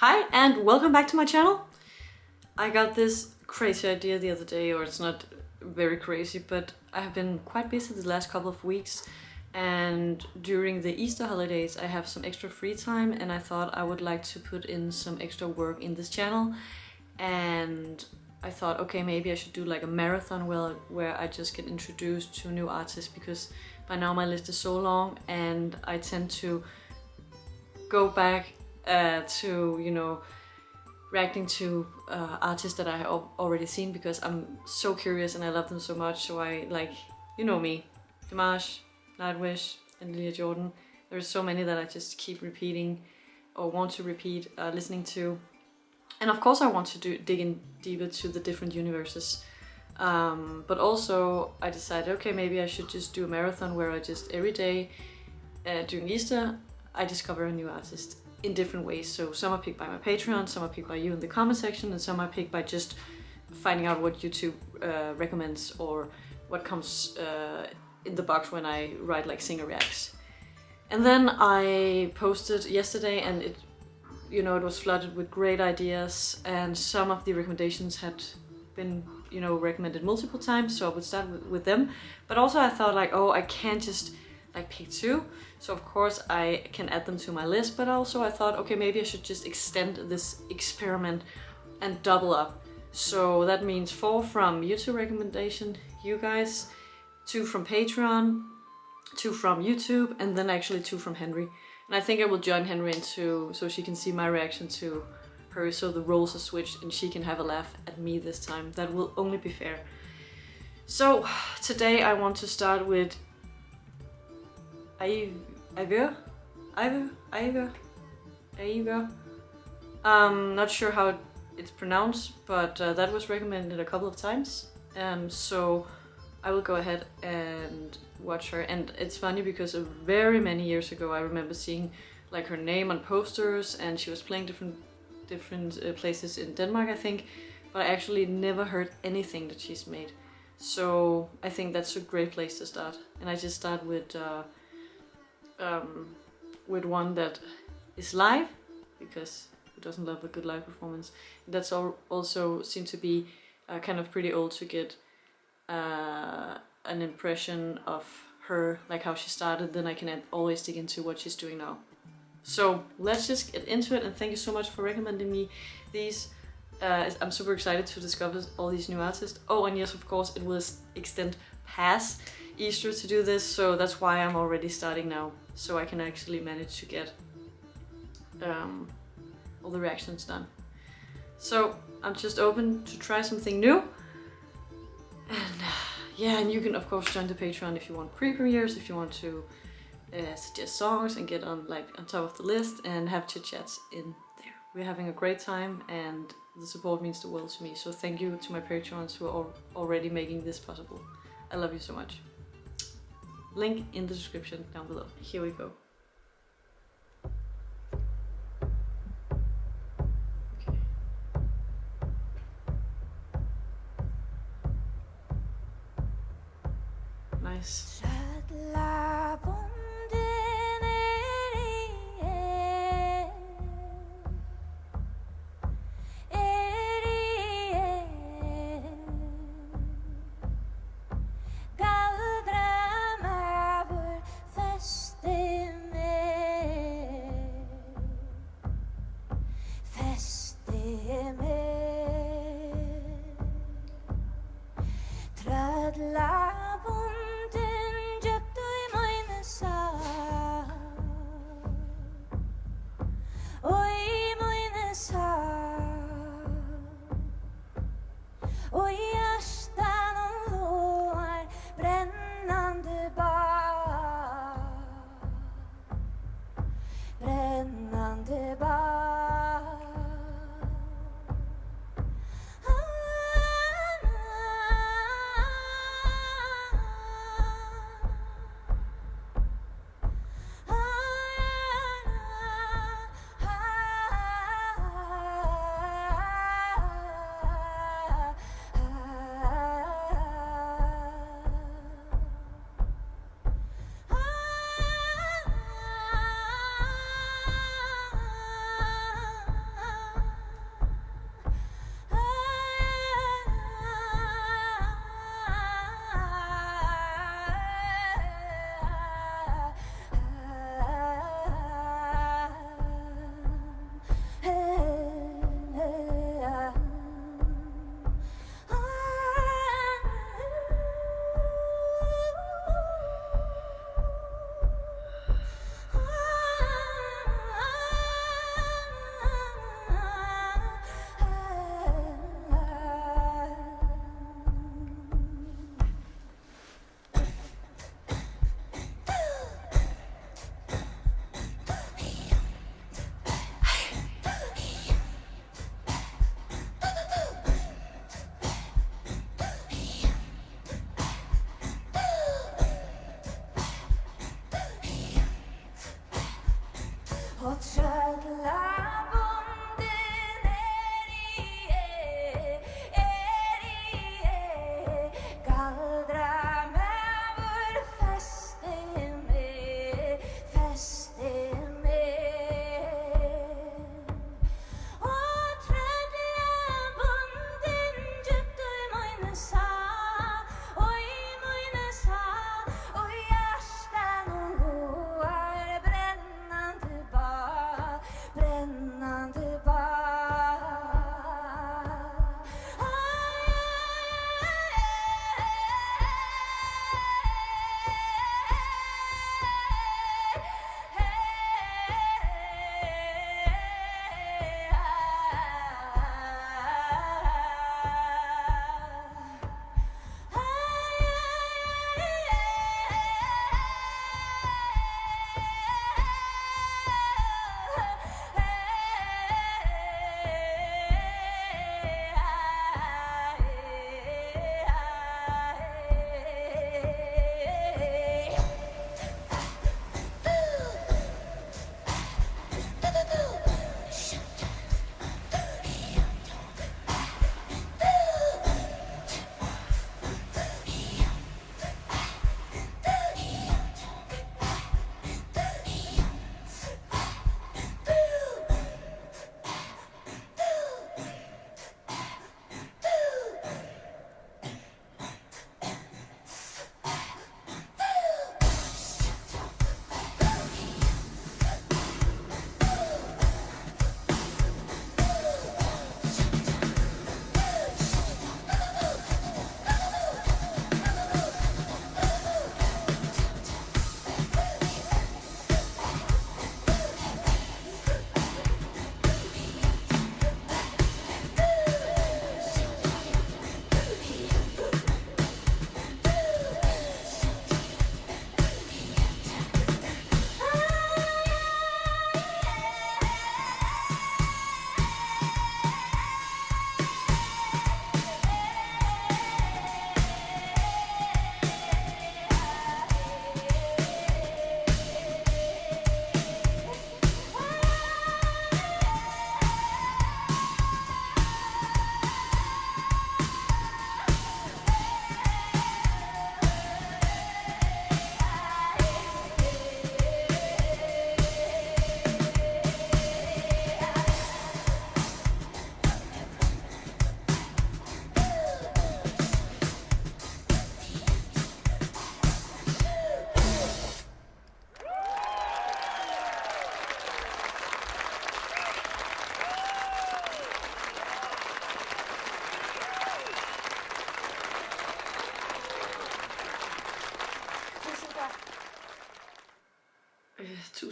Hi and welcome back to my channel. I got this crazy idea the other day, or it's not very crazy, but I have been quite busy the last couple of weeks, and during the Easter holidays I have some extra free time and I thought I would like to put in some extra work in this channel. And I thought, okay, maybe I should do like a marathon where I just get introduced to new artists, because by now my list is so long and I tend to go back to, you know, reacting to artists that I have already seen, because I'm so curious and I love them so much. So I like, you know me, Dimash, Nightwish and Lily Jordan. There's so many that I just keep repeating or want to repeat listening to. And of course I want to dig in deeper to the different universes. But also I decided, okay, maybe I should just do a marathon where I just every day during Easter I discover a new artist in different ways. So some are picked by my Patreon, some are picked by you in the comment section, and some are picked by just finding out what YouTube recommends or what comes in the box when I write like singer reacts. And then I posted yesterday and it was flooded with great ideas, and some of the recommendations had been, recommended multiple times, so I would start with them. But also I thought like, oh, I can't just like pick two, so of course I can add them to my list, but also I thought, okay, maybe I should just extend this experiment and double up. So that means 4 from YouTube recommendation, you guys, 2 from Patreon, 2 from YouTube, and then actually 2 from Henry. And I think I will join Henry into, so she can see my reaction to her, so the roles are switched and she can have a laugh at me this time. That will only be fair. So today I want to start with Eivør. Not sure how it's pronounced, but that was recommended a couple of times. So I will go ahead and watch her. And it's funny because very many years ago I remember seeing like her name on posters, and she was playing different places in Denmark, I think, but I actually never heard anything that she's made. So I think that's a great place to start. And I just start with one that is live, because who doesn't love a good live performance? That's also seemed to be kind of pretty old to get an impression of her, like how she started. Then I can always dig into what she's doing now. So let's just get into it, and thank you so much for recommending me these. I'm super excited to discover all these new artists. Oh, and yes, of course, it will extend past Easter to do this, so that's why I'm already starting now, so I can actually manage to get all the reactions done. So I'm just open to try something new. And yeah, and you can of course join the Patreon if you want pre-premieres, if you want to suggest songs and get on top of the list and have chit chats in there. We're having a great time and the support means the world to me. So thank you to my Patreons who are already making this possible. I love you so much. Link in the description down below. Here we go. Okay. Nice. Tròdlabùndin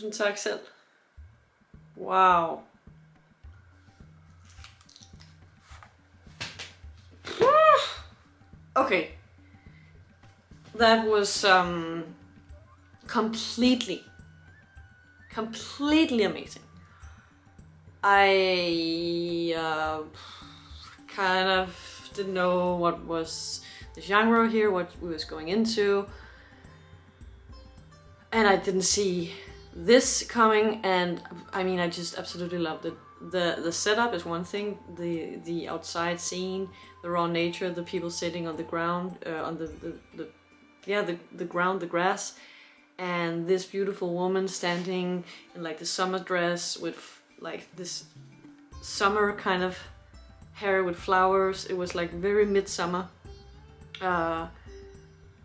Tusind tak selv. Wow. Okay. That was completely amazing. I kind of didn't know what was the genre here, what we was going into, and I didn't see this coming, and I mean, I just absolutely loved it. The setup is one thing, the outside scene, the raw nature, the people sitting on the ground, on the ground, the grass, and this beautiful woman standing in like the summer dress with like this summer kind of hair with flowers. It was like very midsummer,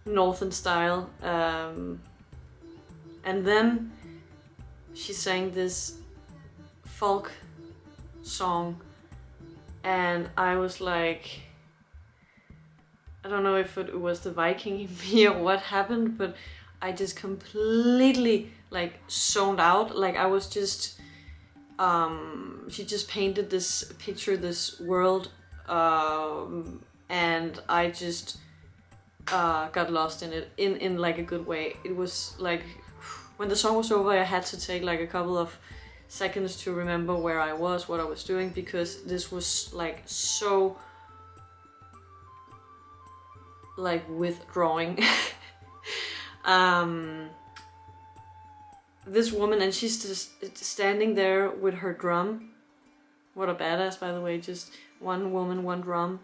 northern style, and then she sang this folk song, and I was like, I don't know if it was the Viking in me or what happened, but I just completely like zoned out. Like I was just, she just painted this picture, this world, and I just got lost in it in like a good way. It was like, when the song was over, I had to take like a couple of seconds to remember where I was, what I was doing, because this was like so like withdrawing. This woman, and she's just standing there with her drum. What a badass, by the way, just one woman, one drum.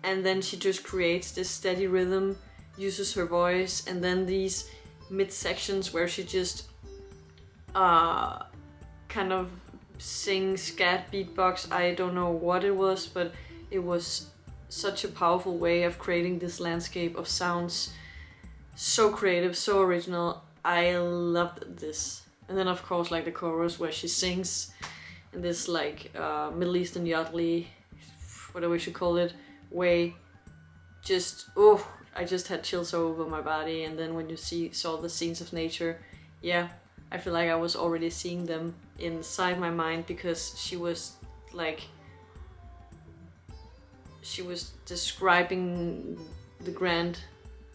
And then she just creates this steady rhythm, uses her voice, and then these mid-sections where she just kind of sings scat beatbox. I don't know what it was, but it was such a powerful way of creating this landscape of sounds. So creative, so original. I loved this. And then of course like the chorus where she sings in this like Middle Eastern yodely, whatever we should call it, way. Just, oh, I just had chills all over my body. And then when you saw the scenes of nature, yeah, I feel like I was already seeing them inside my mind, because she was like, she was describing the grand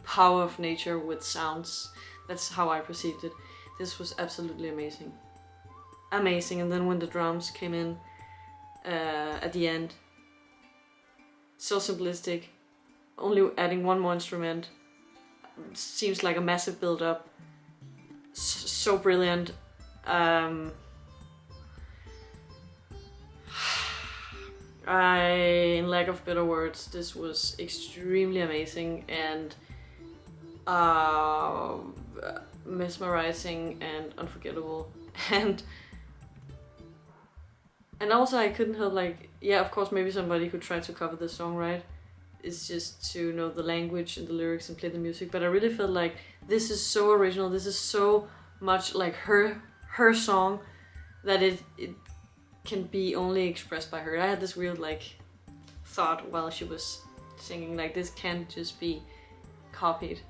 power of nature with sounds. That's how I perceived it. This was absolutely amazing. Amazing. And then when the drums came in at the end, so simplistic, only adding one more instrument, seems like a massive build-up. So brilliant. In lack of better words, this was extremely amazing and mesmerizing and unforgettable. And also I couldn't help, like, yeah, of course maybe somebody could try to cover this song, right? It's just to know the language and the lyrics and play the music, but I really felt like this is so original, this is so much like her song, that it can be only expressed by her. I had this weird like thought while she was singing, like, this can't just be copied.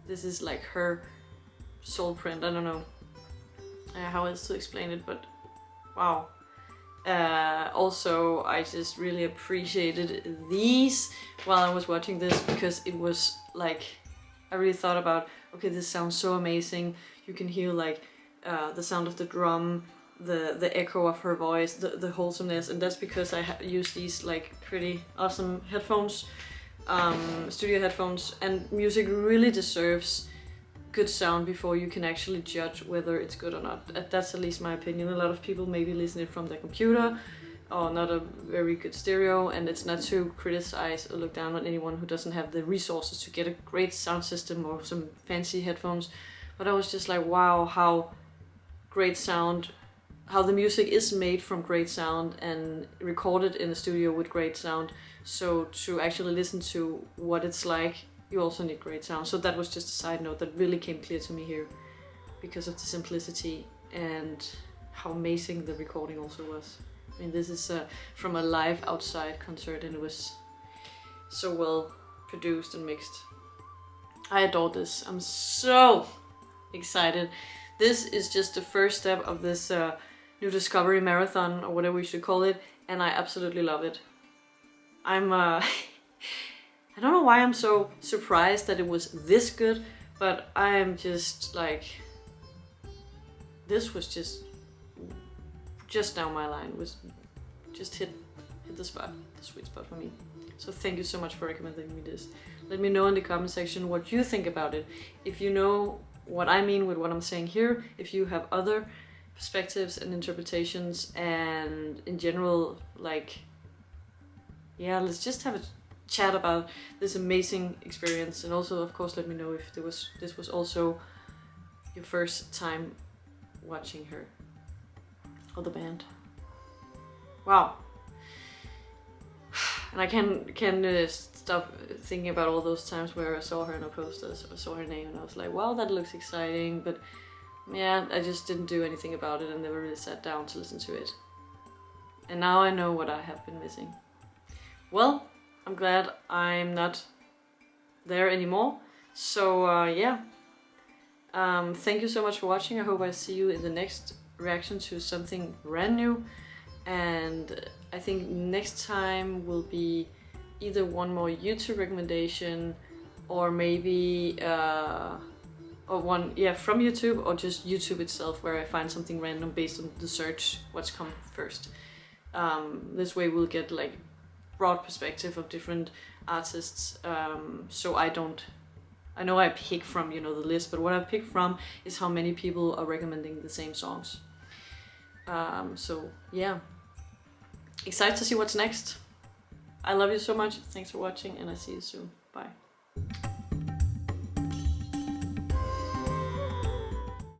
This is like her soul print. I don't know how else to explain it, but wow. Also, I just really appreciated these while I was watching this, because it was like, I really thought about, okay, this sounds so amazing. You can hear like the sound of the drum, the echo of her voice, the wholesomeness, and that's because I use these like pretty awesome headphones, studio headphones, and music really deserves good sound before you can actually judge whether it's good or not. That's at least my opinion. A lot of people maybe listen it from their computer or not a very good stereo, and it's not to criticize or look down on anyone who doesn't have the resources to get a great sound system or some fancy headphones. But I was just like, wow, how great sound, how the music is made from great sound and recorded in the studio with great sound. So to actually listen to what it's like, you also need great sound. So that was just a side note that really came clear to me here, because of the simplicity and how amazing the recording also was. I mean, this is from a live outside concert, and it was so well produced and mixed. I adore this. I'm so excited This is just the first step of this new discovery marathon, or whatever we should call it, and I absolutely love it. I'm I don't know why I'm so surprised that it was this good, but I am just like, this was just down my line, was just hit the sweet spot for me. So thank you so much for recommending me this. Let me know in the comment section what you think about it. If you know what I mean with what I'm saying here, if you have other perspectives and interpretations, and in general, like, yeah, let's just have a chat about this amazing experience. And also, of course, let me know if this was also your first time watching her or the band. Wow. And I can stop thinking about all those times where I saw her in a poster, I saw her name, and I was like, well, that looks exciting, but yeah, I just didn't do anything about it and never really sat down to listen to it. And now I know what I have been missing. Well, I'm glad I'm not there anymore. So yeah, thank you so much for watching. I hope I see you in the next reaction to something brand new. And I think next time will be either one more YouTube recommendation, or maybe or one, yeah, from YouTube, or just YouTube itself, where I find something random based on the search, what's come first. This way we'll get like broad perspective of different artists. So I know I pick from, you know, the list, but what I pick from is how many people are recommending the same songs. So yeah, excited to see what's next. I love you so much. Thanks for watching, and I see you soon. Bye.